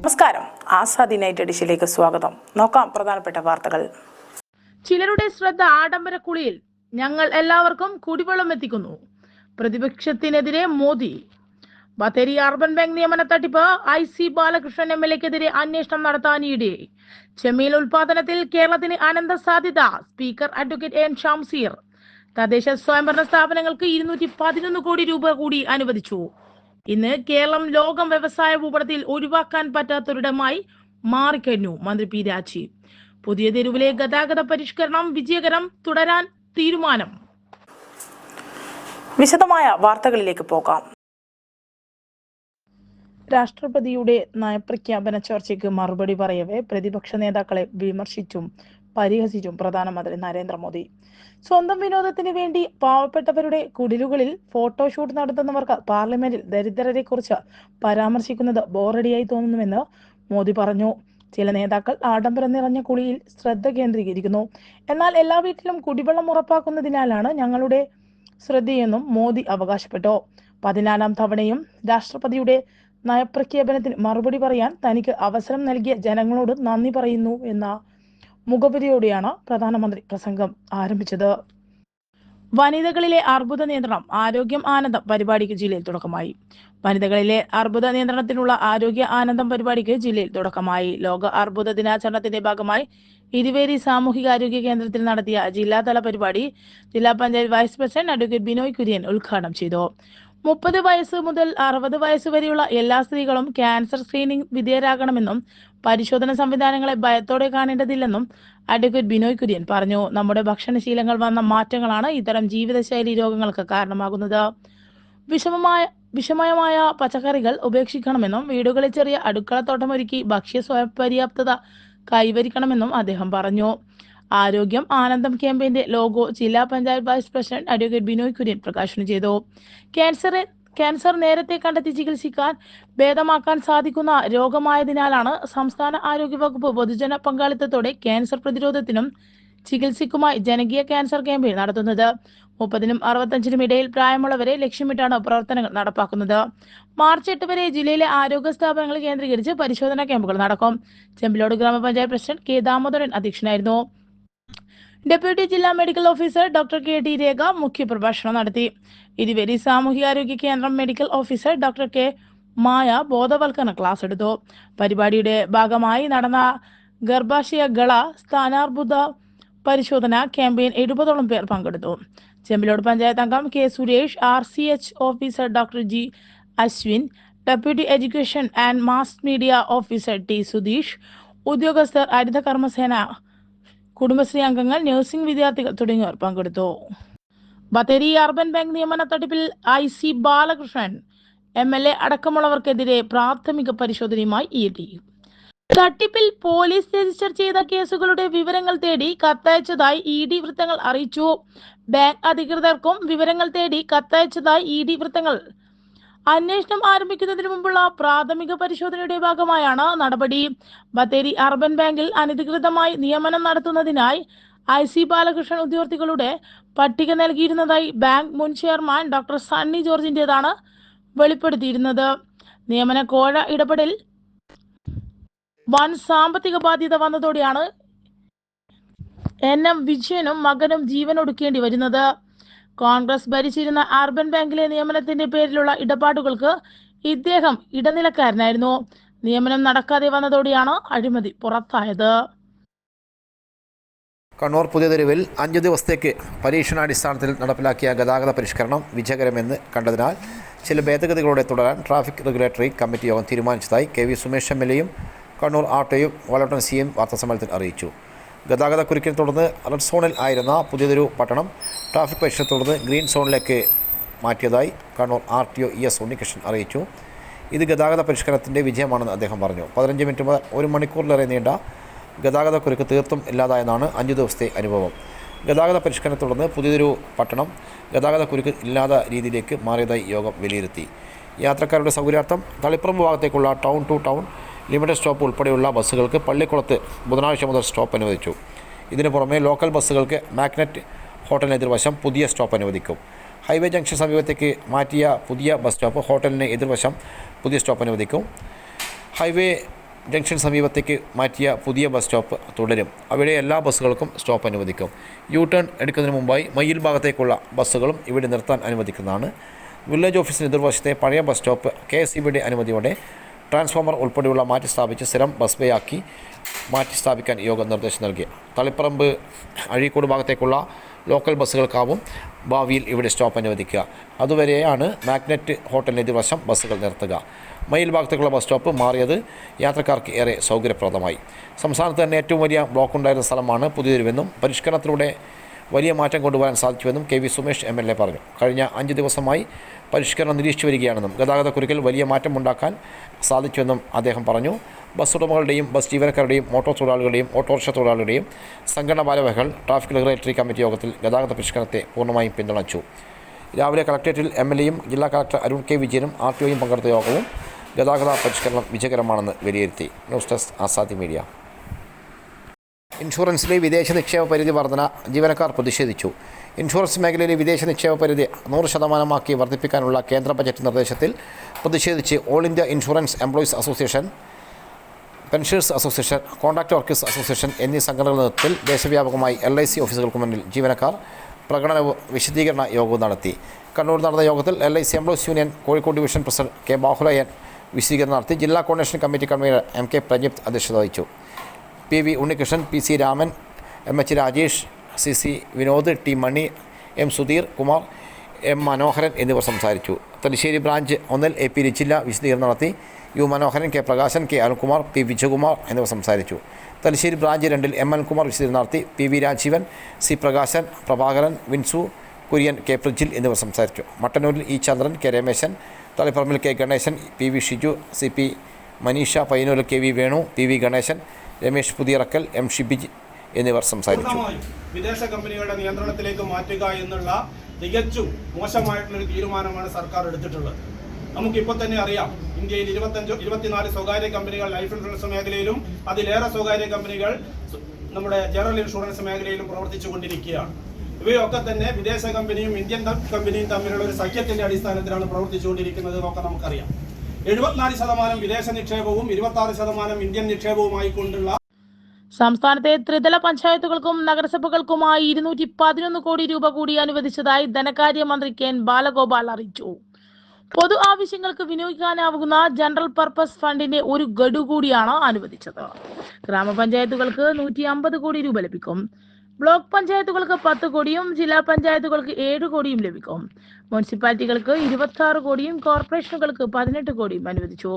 നമസ്കാരം. ആസാദി നൈറ്റ് എഡിഷനിലേക്ക് സ്വാഗതം. നോക്കാം പ്രധാനപ്പെട്ട വാർത്തകൾ. ചിലരുടെ ശ്രദ്ധ ആഡംബര കുളിയിൽ. ഞങ്ങൾ എല്ലാവർക്കും കുടിവെള്ളം എത്തിക്കുന്നു. പ്രതിപക്ഷത്തിനെതിരെ മോദി. ബത്തേരി അർബൻ ബാങ്ക് നിയമന തട്ടിപ്പ് IC ബാലകൃഷ്ണൻ MLA-ക്കെതിരെ അന്വേഷണം നടത്താൻ ED. ചെമ്മീൻ ഉൽപാദനത്തിൽ കേരളത്തിന് അനന്ത സാധ്യത. Speaker advocate N Shamseer. തദ്ദേശ സ്വയംഭരണ സ്ഥാപനങ്ങൾക്ക് 211 കോടി രൂപ കൂടി അനുവദിച്ചു. ഇന്ന് കേരളം ലോകം വ്യവസായ ഭൂപടത്തിൽ ഒഴിവാക്കാൻ പറ്റാത്തൊരിടമായി മാറിക്കഴിഞ്ഞു. മന്ത്രി P രാജീവ്. പുതിയ തെരുവിലെ ഗതാഗത പരിഷ്കരണം വിജയകരം തുടരാൻ തീരുമാനം. വിശദമായ വാർത്തകളിലേക്ക് പോകാം. രാഷ്ട്രപതിയുടെ നയപ്രഖ്യാപന ചർച്ചയ്ക്ക് മറുപടി പറയവേ പ്രതിപക്ഷ നേതാക്കളെ വിമർശിച്ചും പരിഹസിച്ചും പ്രധാനമന്ത്രി നരേന്ദ്രമോദി. സ്വന്തം വിനോദത്തിന് വേണ്ടി പാവപ്പെട്ടവരുടെ കുടിലുകളിൽ ഫോട്ടോഷൂട്ട് നടത്തുന്നവർക്ക് പാർലമെന്റിൽ ദരിദ്രരെ കുറിച്ച് പരാമർശിക്കുന്നത് ബോറടിയായി തോന്നുന്നുവെന്ന് മോദി പറഞ്ഞു. ചില നേതാക്കൾ ആഡംബരം നിറഞ്ഞ കുളിയിൽ ശ്രദ്ധ കേന്ദ്രീകരിക്കുന്നു. എന്നാൽ എല്ലാ വീട്ടിലും കുടിവെള്ളം ഉറപ്പാക്കുന്നതിനാലാണ് ഞങ്ങളുടെ ശ്രദ്ധയെന്നും മോദി അവകാശപ്പെട്ടു. 14ാം തവണയും രാഷ്ട്രപതിയുടെ നയപ്രഖ്യാപനത്തിന് മറുപടി പറയാൻ തനിക്ക് അവസരം നൽകിയ ജനങ്ങളോട് നന്ദി പറയുന്നു എന്ന മുഖപുരയോടെയാണ് പ്രധാനമന്ത്രി പ്രസംഗം ആരംഭിച്ചത്. വനിതകളിലെ അർബുദ നിയന്ത്രണം ആരോഗ്യം ആനന്ദം പരിപാടിക്ക് ജില്ലയിൽ തുടക്കമായി. വനിതകളിലെ അർബുദ നിയന്ത്രണത്തിനുള്ള ആരോഗ്യ ആനന്ദം പരിപാടിക്ക് ജില്ലയിൽ തുടക്കമായി. ലോക അർബുദ ദിനാചരണത്തിന്റെ ഭാഗമായി ഇരുവേരി സാമൂഹികാരോഗ്യ കേന്ദ്രത്തിൽ നടത്തിയ ജില്ലാതല പരിപാടി ജില്ലാ panchayat vice president advocate Binoy Kurian ഉദ്ഘാടനം ചെയ്തു. 30 വയസ്സ് മുതൽ 60 വയസ്സ് വരെയുള്ള എല്ലാ സ്ത്രീകളും ക്യാൻസർ സ്ക്രീനിംഗ് വിധേയരാകണമെന്നും പരിശോധന സംവിധാനങ്ങളെ ഭയത്തോടെ കാണേണ്ടതില്ലെന്നും അഡ്വക്കേറ്റ് ബിനോയ് കുര്യൻ പറഞ്ഞു. നമ്മുടെ ഭക്ഷണശീലങ്ങൾ വന്ന മാറ്റങ്ങളാണ് ഇത്തരം ജീവിതശൈലി രോഗങ്ങൾക്ക് കാരണമാകുന്നത്. വിഷമയമായ പച്ചക്കറികൾ ഉപേക്ഷിക്കണമെന്നും വീടുകളിൽ ചെറിയ അടുക്കളത്തോട്ടമൊരുക്കി ഭക്ഷ്യ സ്വയംപര്യാപ്തത കൈവരിക്കണമെന്നും അദ്ദേഹം പറഞ്ഞു. ആരോഗ്യം ആനന്ദം ക്യാമ്പയിന്റെ ലോഗോ ജില്ലാ panchayat vice president advocate Binoy Kurian പ്രകാശനം ചെയ്തു. ക്യാൻസർ നേരത്തെ കണ്ടെത്തി ചികിത്സിക്കാൻ ഭേദമാക്കാൻ സാധിക്കുന്ന രോഗമായതിനാലാണ് സംസ്ഥാന ആരോഗ്യ വകുപ്പ് പൊതുജന പങ്കാളിത്തത്തോടെ ക്യാൻസർ പ്രതിരോധത്തിനും ചികിത്സയ്ക്കുമായി ജനകീയ ക്യാൻസർ ക്യാമ്പയിൻ നടത്തുന്നത്. 30നും 65നും ഇടയിൽ പ്രായമുള്ളവരെ ലക്ഷ്യമിട്ടാണ് പ്രവർത്തനങ്ങൾ നടപ്പാക്കുന്നത്. മാർച്ച് 8 വരെ ജില്ലയിലെ ആരോഗ്യ സ്ഥാപനങ്ങൾ കേന്ദ്രീകരിച്ച് പരിശോധനാ ക്യാമ്പുകൾ നടക്കും. ചെമ്പിലോട് ഗ്രാമപഞ്ചായത്ത് പ്രസിഡന്റ് K ദാമോദരൻ അധ്യക്ഷനായിരുന്നു. ഡെപ്യൂട്ടി ജില്ലാ മെഡിക്കൽ ഓഫീസർ ഡോക്ടർ KT രേഖ മുഖ്യപ്രഭാഷണം നടത്തി. ഇരുവേരി സാമൂഹികാരോഗ്യ കേന്ദ്രം മെഡിക്കൽ ഓഫീസർ ഡോക്ടർ K മായ ബോധവൽക്കരണ ക്ലാസ് എടുത്തു. പരിപാടിയുടെ ഭാഗമായി നടന്ന ഗർഭാശയ ഗള സ്ഥാനാർബുദ പരിശോധന ക്യാമ്പയിൻ 70ഓളം പേർ പങ്കെടുത്തു. ചെമ്പിലോട് പഞ്ചായത്ത് അംഗം K Suresh, RCH officer doctor G Ashwin, deputy education and mass media officer T Sudheesh, ഉദ്യോഗസ്ഥർ, ഹരിത കർമ്മസേന, കുടുംബശ്രീ അംഗങ്ങൾ, നഴ്സിംഗ് വിദ്യാർത്ഥികൾ തുടങ്ങിയവർ പങ്കെടുത്തു. ബത്തേരി അർബൻ ബാങ്ക് നിയമന തട്ടിപ്പിൽ IC ബാലകൃഷ്ണൻ MLA അടക്കമുള്ളവർക്കെതിരെ പ്രാഥമിക പരിശോധനയുമായി ED. തട്ടിപ്പിൽ പോലീസ് രജിസ്റ്റർ ചെയ്ത കേസുകളുടെ വിവരങ്ങൾ തേടി കത്തയച്ചതായി ED വൃത്തങ്ങൾ അറിയിച്ചു. ബാങ്ക് അധികൃതർക്കും വിവരങ്ങൾ തേടി കത്തയച്ചതായി ED വൃത്തങ്ങൾ. അന്വേഷണം ആരംഭിക്കുന്നതിന് മുമ്പുള്ള പ്രാഥമിക പരിശോധനയുടെ ഭാഗമായാണ് നടപടി. ബത്തേരി അർബൻ ബാങ്കിൽ അനധികൃതമായി നിയമനം നടത്തുന്നതിനായി IC ബാലകൃഷ്ണൻ ഉദ്യോഗാർത്ഥികളുടെ പട്ടിക നൽകിയിരുന്നതായി ബാങ്ക് മുൻ ചെയർമാൻ ഡോക്ടർ സണ്ണി ജോർജിന്റേതാണ് വെളിപ്പെടുത്തിയിരുന്നത്. നിയമന കോഴ ഇടപെടൽ വൻ സാമ്പത്തിക ബാധ്യത വന്നതോടെയാണ് NM വിജയനും മകനും ജീവനൊടുക്കേണ്ടി വരുന്നത്. കോൺഗ്രസ് ഭരിച്ചിരുന്ന അർബൻ ബാങ്കിലെ നിയമനത്തിന്റെ പേരിലുള്ള ഇടപാടുകൾക്ക് ഇദ്ദേഹം ഇടനിലക്കാരനായിരുന്നു. നിയമനം നടക്കാതെ വന്നതോടെയാണ് അഴിമതി പുറത്തായത്. കണ്ണൂർ പുതിയ തെരുവിൽ 5 ദിവസത്തേക്ക് പരീക്ഷണാടിസ്ഥാനത്തിൽ നടപ്പിലാക്കിയ ഗതാഗത പരിഷ്കരണം വിജയകരമെന്ന് കണ്ടതിനാൽ ചില ഭേദഗതികളോടെ തുടരാൻ ട്രാഫിക് റെഗുലേറ്ററി കമ്മിറ്റി യോഗം തീരുമാനിച്ചതായി KV സുമേഷ് MLA-യും കണ്ണൂർ RTOയും വലവട്ടം CM വാർത്താസമ്മേളനത്തിൽ അറിയിച്ചു. ഗതാഗത കുരുക്കിനെ തുടർന്ന് റെഡ് സോണിൽ ആയിരുന്ന പുതിയതൊരു പട്ടണം ട്രാഫിക് പരിഷ്കരണത്തെ തുടർന്ന് ഗ്രീൻ സോണിലേക്ക് മാറ്റിയതായി കണ്ണൂർ RTO ES ഉണ്ണികൃഷ്ണൻ അറിയിച്ചു. ഇത് ഗതാഗത പരിഷ്കരണത്തിൻ്റെ വിജയമാണെന്ന് അദ്ദേഹം പറഞ്ഞു. 15 മിനിറ്റ് മുതൽ 1 മണിക്കൂറിലേറെ നീണ്ട ഗതാഗത കുരുക്ക് തീർത്തും ഇല്ലാതായെന്നാണ് 5 ദിവസത്തെ അനുഭവം. ഗതാഗത പരിഷ്കരണത്തെ തുടർന്ന് പുതിയതൊരു പട്ടണം ഗതാഗത കുരുക്ക് ഇല്ലാത്ത രീതിയിലേക്ക് മാറിയതായി യോഗം വിലയിരുത്തി. യാത്രക്കാരുടെ സൗകര്യാർത്ഥം തളിപ്പറമ്പ് ഭാഗത്തേക്കുള്ള town to town limited stop ഉൾപ്പെടെയുള്ള ബസ്സുകൾക്ക് പള്ളിക്കുളത്ത് ബുധനാഴ്ച മുതൽ സ്റ്റോപ്പ് അനുവദിച്ചു. ഇതിനു പുറമെ ലോക്കൽ ബസ്സുകൾക്ക് മാഗ്നറ്റ് ഹോട്ടലിന് എതിർവശം പുതിയ സ്റ്റോപ്പ് അനുവദിക്കും. ഹൈവേ ജംഗ്ഷൻ സമീപത്തേക്ക് മാറ്റിയ പുതിയ ബസ് സ്റ്റോപ്പ് ഹോട്ടലിന് എതിർവശം പുതിയ സ്റ്റോപ്പ് അനുവദിക്കും. ഹൈവേ ജംഗ്ഷൻ സമീപത്തേക്ക് മാറ്റിയ പുതിയ ബസ് സ്റ്റോപ്പ് തുടരും. അവിടെ എല്ലാ ബസ്സുകൾക്കും സ്റ്റോപ്പ് അനുവദിക്കും. യു ടേൺ എടുക്കുന്നതിന് മുമ്പായി മയ്യിൽ ഭാഗത്തേക്കുള്ള ബസ്സുകളും ഇവിടെ നിർത്താൻ അനുവദിക്കുന്നതാണ്. വില്ലേജ് ഓഫീസിന് എതിർവശത്തെ പഴയ ബസ് സ്റ്റോപ്പ് KSEBയുടെ അനുമതിയോടെ ട്രാൻസ്ഫോമർ ഉൾപ്പെടെയുള്ള മാറ്റി സ്ഥാപിച്ച് സ്ഥിരം ബസ് ബേ ആക്കി മാറ്റി സ്ഥാപിക്കാൻ യോഗം നിർദ്ദേശം നൽകി. തളിപ്പറമ്പ് അഴീക്കോട് ഭാഗത്തേക്കുള്ള ലോക്കൽ ബസ്സുകൾക്കാവും ഭാവിയിൽ ഇവിടെ സ്റ്റോപ്പ് അനുവദിക്കുക. അതുവരെയാണ് മാഗ്നറ്റ് ഹോട്ടലിന് എതിർവശം ബസ്സുകൾ നിർത്തുക. മയിൽ ഭാഗത്തേക്കുള്ള ബസ് സ്റ്റോപ്പ് മാറിയത് യാത്രക്കാർക്ക് ഏറെ സൗകര്യപ്രദമായി. സംസ്ഥാനത്ത് തന്നെ ഏറ്റവും വലിയ ബ്ലോക്ക് ഉണ്ടായിരുന്ന സ്ഥലമാണ് പുതിയതെരുവെന്നും പരിഷ്കരണത്തിലൂടെ വലിയ മാറ്റം കൊണ്ടുവരാൻ സാധിച്ചുവെന്നും KV സുമേഷ് MLA പറഞ്ഞു. കഴിഞ്ഞ 5 ദിവസമായി പരിഷ്കരണം നിരീക്ഷിച്ചു വരികയാണെന്നും ഗതാഗതക്കുരുക്കിൽ വലിയ മാറ്റമുണ്ടാക്കാൻ സാധിച്ചുവെന്നും അദ്ദേഹം പറഞ്ഞു. ബസ് ഉടമകളുടെയും ബസ് ജീവനക്കാരുടെയും മോട്ടോർ തൊഴിലാളികളുടെയും ഓട്ടോറിക്ഷ തൊഴിലാളികളുടെയും സംഘടനാ ഭാരവാഹികൾ ട്രാഫിക് റെഗുലേറ്ററി കമ്മിറ്റി യോഗത്തിൽ ഗതാഗത പരിഷ്കരണത്തെ പൂർണ്ണമായും പിന്തുണച്ചു. രാവിലെ കളക്ടറേറ്റിൽ MLAയും ജില്ലാ കളക്ടർ അരുൺ K. വിജയനും RTOയും പങ്കെടുത്ത യോഗവും ഗതാഗത പരിഷ്കരണം വിജയകരമാണെന്ന് വിലയിരുത്തി. News desk Azadi media. ഇൻഷുറൻസിലെ വിദേശ നിക്ഷേപ പരിധി വർധന ജീവനക്കാർ പ്രതിഷേധിച്ചു. ഇൻഷുറൻസ് മേഖലയിലെ വിദേശ നിക്ഷേപ പരിധി 100% വർദ്ധിപ്പിക്കാനുള്ള കേന്ദ്ര ബജറ്റ് നിർദ്ദേശത്തിൽ പ്രതിഷേധിച്ച് all India insurance employees association, pensioners association, contract workers association എന്നീ സംഘടനകളുടെ നേതൃത്വത്തിൽ ദേശവ്യാപകമായി LIC ഓഫീസുകൾക്ക് മുന്നിൽ ജീവനക്കാർ പ്രകടന വിശദീകരണ യോഗവും നടത്തി. കണ്ണൂർ നടന്ന യോഗത്തിൽ LIC employees union Kozhikode division president K. Bahuleyan വിശദീകരണം നടത്തി. ജില്ലാ coordination committee convener MK Prajith അധ്യക്ഷത വഹിച്ചു. PV Unnikrishnan, PC Raman, MH Rajesh, CC Vinod, T മണി, M സുധീർ കുമാർ, M മനോഹരൻ എന്നിവർ സംസാരിച്ചു. തലശ്ശേരി ബ്രാഞ്ച് 1 AP റിച്ചില്ല വിശദീകരണം നടത്തി. U മനോഹരൻ, K Prakashan, K Arunkumar, P Vijayakumar എന്നിവർ സംസാരിച്ചു. തലശ്ശേരി ബ്രാഞ്ച് 2 M അനിൽകുമാർ വിശദീകരണം നടത്തി. PV Rajeevan, C Prakashan, Prabhakaran, Vinsu Kurian, K Prajil എന്നിവർ സംസാരിച്ചു. മട്ടന്നൂരിൽ E ചന്ദ്രൻ, K Rameshan, തളിപ്പറമ്പിൽ K Ganesan, PV Shiju, CP Manisha, പയ്യന്നൂരിൽ KV Venu, PV Ganesan, Ramesh Puthiyarakkal, M ഷിബിജ് എന്നിവർ സംസാരിച്ചു. വിദേശ കമ്പനികളുടെ നിയന്ത്രണത്തിലേക്ക് മാറ്റുക എന്നുള്ള തികച്ചും മോശമായിട്ടുള്ളൊരു തീരുമാനമാണ് സർക്കാർ എടുത്തിട്ടുള്ളത്. നമുക്കിപ്പോൾ തന്നെ അറിയാം, ഇന്ത്യയിൽ 24 സ്വകാര്യ കമ്പനികൾ ലൈഫ് ഇൻഷുറൻസ് മേഖലയിലും അതിലേറെ സ്വകാര്യ കമ്പനികൾ നമ്മുടെ ജനറൽ ഇൻഷുറൻസ് മേഖലയിലും പ്രവർത്തിച്ചു കൊണ്ടിരിക്കുകയാണ്. ഇവയൊക്കെ തന്നെ വിദേശ കമ്പനിയും ഇന്ത്യൻ കമ്പനിയും തമ്മിലുള്ള ഒരു സഖ്യത്തിന്റെ അടിസ്ഥാനത്തിലാണ് പ്രവർത്തിച്ചുകൊണ്ടിരിക്കുന്നത് എന്നൊക്കെ നമുക്കറിയാം. 74% വിദേശ നിക്ഷേപവും 26% ഇന്ത്യൻ നിക്ഷേപവുമായി സംസ്ഥാനത്തെ ത്രിതല പഞ്ചായത്തുകൾക്കും നഗരസഭകൾക്കുമായി 211 കോടി രൂപ കൂടി അനുവദിച്ചതായി ധനകാര്യമന്ത്രി KN ബാലഗോപാൽ അറിയിച്ചു. പൊതു ആവശ്യങ്ങൾക്ക് വിനിയോഗിക്കാനാവുന്ന ജനറൽ പർപ്പസ് ഫണ്ടിന്റെ ഒരു ഗഡു കൂടിയാണ് അനുവദിച്ചത്. ഗ്രാമപഞ്ചായത്തുകൾക്ക് 150 കോടി രൂപ ലഭിക്കും. ബ്ലോക്ക് പഞ്ചായത്തുകൾക്ക് 10 കോടിയും ജില്ലാ പഞ്ചായത്തുകൾക്ക് 7 കോടിയും ലഭിക്കും. മുനിസിപ്പാലിറ്റികൾക്ക് 26 കോടിയും കോർപ്പറേഷനുകൾക്ക് 18 കോടിയും അനുവദിച്ചു.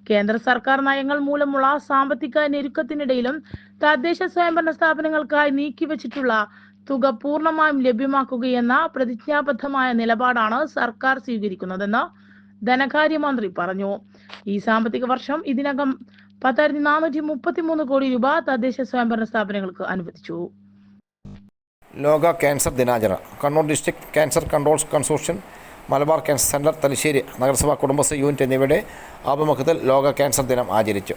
കേന്ദ്ര സർക്കാർ നയങ്ങൾ മൂലമുള്ള സാമ്പത്തിക ഞെരുക്കത്തിനിടയിലും തദ്ദേശ സ്വയംഭരണ സ്ഥാപനങ്ങൾക്കായി നീക്കിവച്ചിട്ടുള്ള തുക പൂർണ്ണമായും ലഭ്യമാക്കുകയെന്ന പ്രതിജ്ഞാബദ്ധമായ നിലപാടാണ് സർക്കാർ സ്വീകരിക്കുന്നതെന്ന് ധനകാര്യമന്ത്രി പറഞ്ഞു. ഈ സാമ്പത്തിക വർഷം ഇതിനകം 10,433 കോടി രൂപ തദ്ദേശ സ്വയംഭരണ സ്ഥാപനങ്ങൾക്ക് അനുവദിച്ചു. ലോക ക്യാൻസർ ദിനാചരണം Kannur district cancer control consortium, Malabar cancer centre, Thalassery നഗരസഭാ കുടുംബശ്രീ യൂണിറ്റ് എന്നിവയുടെ ആഭിമുഖ്യത്തിൽ ലോക ക്യാൻസർ ദിനം ആചരിച്ചു.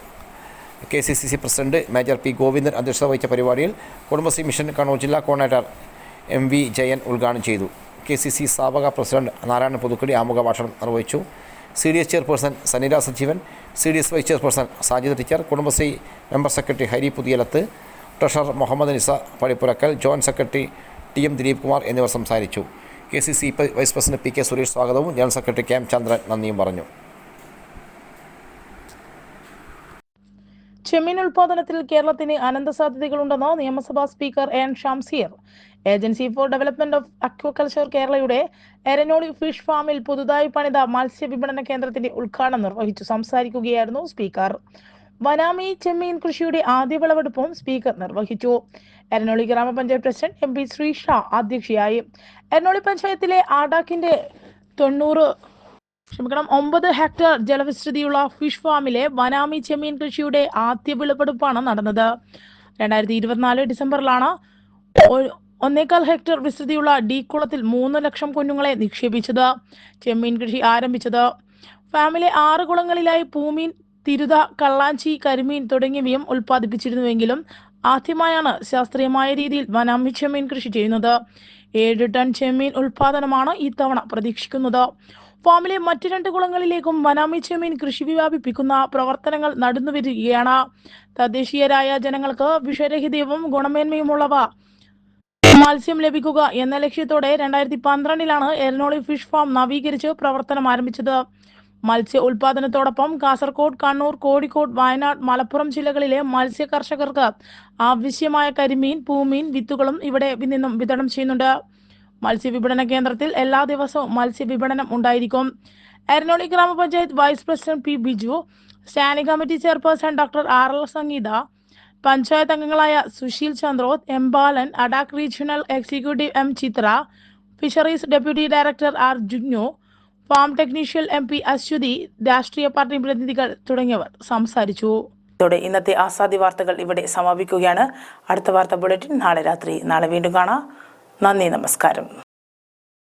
KCCC president major P. Govindan അധ്യക്ഷത വഹിച്ച പരിപാടിയിൽ കുടുംബശ്രീ മിഷൻ കണ്ണൂർ ജില്ലാ കോർഡിനേറ്റർ MV ജയൻ ഉദ്ഘാടനം ചെയ്തു. KCC സ്ഥാപക പ്രസിഡന്റ് നാരായണൻ പുതുക്കടി ആമുഖ ഭാഷണം നിർവഹിച്ചു. CDS chairperson Sanira Sajeevan, CDS vice chairperson Sajida teacher, Kudumbashree member secretary Hari Puthiyalath, treasurer Muhammad Nisa Padippurakkal, joint secretary TM Dileep Kumar എന്നിവർ സംസാരിച്ചു. KCC vice president PK Suresh സ്വാഗതവും ജനറൽ സെക്രട്ടറി KM ചന്ദ്രൻ നന്ദിയും പറഞ്ഞു. ചെമ്മീൻ ഉൽപാദനത്തിൽ കേരളത്തിന് അനന്ത സാധ്യതകളുണ്ടെന്ന് നിയമസഭാ speaker N. Shamseer agency for development of aquaculture കേരളയുടെ എരനോളി ഫിഷ് ഫാമിൽ പുതുതായി പണിത മത്സ്യ വിപണന കേന്ദ്രത്തിന്റെ ഉദ്ഘാടനം നിർവഹിച്ചു സംസാരിക്കുകയായിരുന്നു സ്പീക്കർ. വനാമി ചെമ്മീൻ കൃഷിയുടെ ആദ്യ വിളവെടുപ്പും സ്പീക്കർ നിർവഹിച്ചു. എരനോളി ഗ്രാമപഞ്ചായത്ത് പ്രസിഡന്റ് MP ശ്രീഷ അധ്യക്ഷയായി. എരനോളി പഞ്ചായത്തിലെ ആടാക്കിന്റെ 9 ഹെക്ടർ ജലവിസ്തൃതിയുള്ള ഫിഷ് ഫാമിലെ വനാമി ചെമ്മീൻ കൃഷിയുടെ ആദ്യ വിളവെടുപ്പാണ് നടന്നത്. 2024 ഡിസംബറിലാണ് 1.25 ഹെക്ടർ വിസ്തൃതിയുള്ള ഡി കുളത്തിൽ 3 ലക്ഷം കുഞ്ഞുങ്ങളെ നിക്ഷേപിച്ചത്. ചെമ്മീൻ കൃഷി ആരംഭിച്ചത് ഫാമിലെ 6 കുളങ്ങളിലായി പൂമീൻ, തിരുത, കള്ളാഞ്ചി, കരിമീൻ തുടങ്ങിയവയും ഉൽപ്പാദിപ്പിച്ചിരുന്നുവെങ്കിലും ആദ്യമായാണ് ശാസ്ത്രീയമായ രീതിയിൽ വനാമി ചെമ്മീൻ കൃഷി ചെയ്യുന്നത്. 7 ടൺ ചെമ്മീൻ ഉൽപാദനമാണ് ഇത്തവണ പ്രതീക്ഷിക്കുന്നത്. ഫാമിലെ മറ്റു 2 കുളങ്ങളിലേക്കും വനാമി ചെമ്മീൻ കൃഷി വ്യാപിപ്പിക്കുന്ന പ്രവർത്തനങ്ങൾ നടന്നുവരികയാണ്. തദ്ദേശീയരായ ജനങ്ങൾക്ക് വിഷരഹിതവും ഗുണമേന്മയുമുള്ളവ മത്സ്യം ലഭിക്കുക എന്ന ലക്ഷ്യത്തോടെ 2012 എരനോളി ഫിഷ് ഫാം നവീകരിച്ച് പ്രവർത്തനം ആരംഭിച്ചത്. മത്സ്യ ഉൽപാദനത്തോടൊപ്പം കാസർഗോഡ്, കണ്ണൂർ, കോഴിക്കോട്, വയനാട്, മലപ്പുറം ജില്ലകളിലെ മത്സ്യ കർഷകർക്ക് ആവശ്യമായ കരിമീൻ, പൂമീൻ വിത്തുകളും ഇവിടെ നിന്നും വിതരണം ചെയ്യുന്നുണ്ട്. മത്സ്യ വിപണന കേന്ദ്രത്തിൽ എല്ലാ ദിവസവും മത്സ്യ വിപണനം ഉണ്ടായിരിക്കും. എരനോളി ഗ്രാമപഞ്ചായത്ത് vice president P Biju, standing committee chairperson doctor RL Sangeetha, panchayat അംഗങ്ങളായ Susheel Chandroth, M Balan, ADAK regional executive M Chithra, fisheries deputy director R Jugnu, farm technician MP Aswathy, രാഷ്ട്രീയ പാർട്ടി പ്രതിനിധികൾ തുടങ്ങിയവർ സംസാരിച്ചു. ഇതോടെ ഇന്നത്തെ ആസാദി വാർത്തകൾ ഇവിടെ സമാപിക്കുകയാണ്. അടുത്ത വാർത്താ ബുള്ളറ്റിൻ നാളെ രാത്രി. നാളെ വീണ്ടും കാണാം. നന്ദി, നമസ്കാരം.